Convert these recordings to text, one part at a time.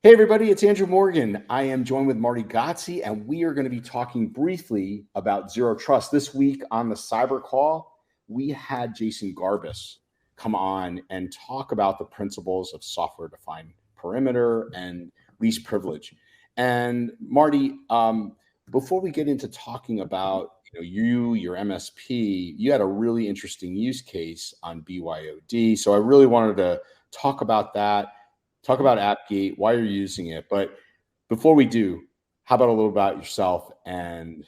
Hey everybody, it's Andrew Morgan. I am joined with Marty Gotzi, and we are going to be talking briefly about Zero Trust. This week on the Cyber Call, we had Jason Garbus come on and talk about the principles of software-defined perimeter and least privilege. And Marty, before we get into talking about your MSP, you had a really interesting use case on BYOD. So I really wanted to talk about that. Talk about Appgate, why you're using it. But before we do, how about a little about yourself and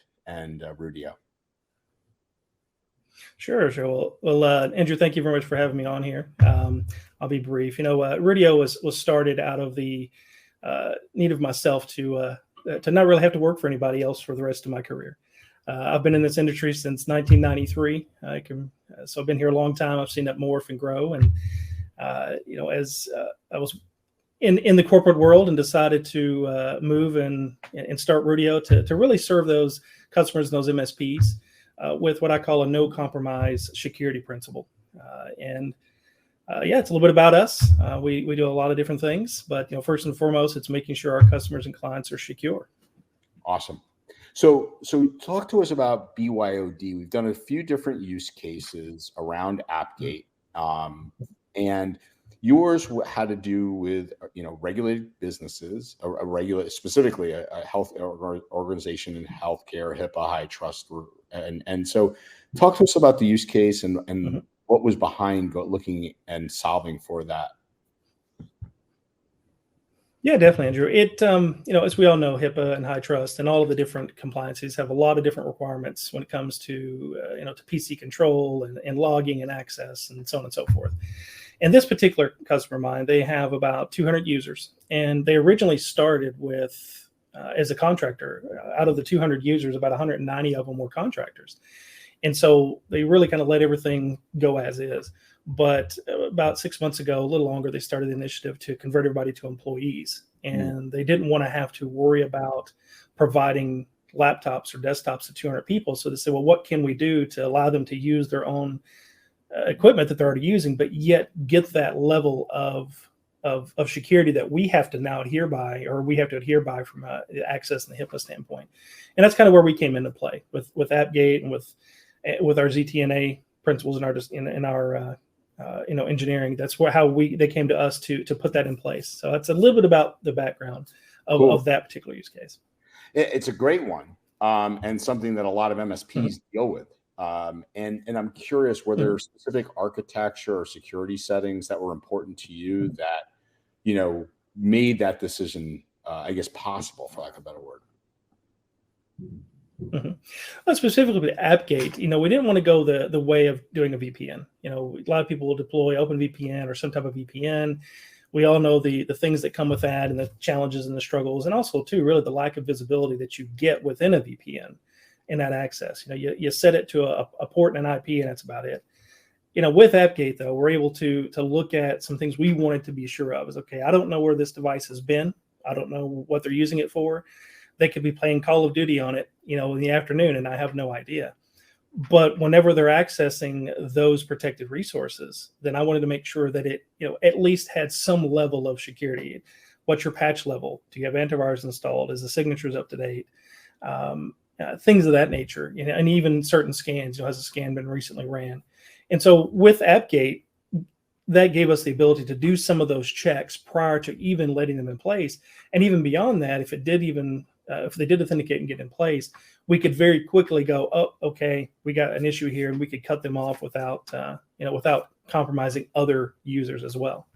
Rudio? Sure. Well, Andrew, thank you very much for having me on here. I'll be brief. Rudio was started out of the need of myself to not really have to work for anybody else for the rest of my career. I've been in this industry since 1993. So I've been here a long time. I've seen that morph and grow. And as I was in the corporate world and decided to move and start Rudio to really serve those customers and those MSPs with what I call a no compromise security principle. It's a little bit about us. We do a lot of different things, but first and foremost, it's making sure our customers and clients are secure. Awesome. So talk to us about BYOD. We've done a few different use cases around Appgate, and yours had to do with regulated businesses, specifically a health organization in healthcare, HIPAA, high trust, and so talk to us about the use case and what was behind looking and solving for that. Yeah, definitely, Andrew. As we all know, HIPAA and high trust and all of the different compliances have a lot of different requirements when it comes to to PC control and logging and access and so on and so forth. And this particular customer of mine, they have about 200 users, and they originally started with as a contractor. Out of the 200 users, about 190 of them were contractors, and so they really kind of let everything go as is. But about 6 months ago, a little longer, they started the initiative to convert everybody to employees, and they didn't want to have to worry about providing laptops or desktops to 200 people. So they said, well, what can we do to allow them to use their own equipment that they're already using, but yet get that level of security that we have to now adhere by, or we have to adhere by from the access and the HIPAA standpoint. And that's kind of where we came into play with Appgate and with our ZTNA principles in our engineering. That's how they came to us to put that in place. So that's a little bit about the background of that particular use case. It's a great one, and something that a lot of MSPs deal with. And I'm curious, were there specific architecture or security settings that were important to you that, made that decision, possible, for lack of a better word? Well, specifically with Appgate, we didn't want to go the way of doing a VPN. A lot of people will deploy OpenVPN or some type of VPN. We all know the things that come with that and the challenges and the struggles, and also too, really the lack of visibility that you get within a VPN. In that access, you set it to a port and an IP, and that's about it. With Appgate, though, we're able to look at some things we wanted to be sure of. Is okay, I don't know where this device has been. I don't know what they're using it for. They could be playing Call of Duty on it, in the afternoon, and I have no idea. But whenever they're accessing those protected resources, then I wanted to make sure that it, at least had some level of security. What's your patch level? Do you have antivirus installed? Is the signatures up to date? Things of that nature, and even certain scans. Has a scan been recently ran? And so with Appgate, that gave us the ability to do some of those checks prior to even letting them in place. And even beyond that, if they did authenticate and get in place, we could very quickly go, oh, okay, we got an issue here, and we could cut them off without compromising other users as well.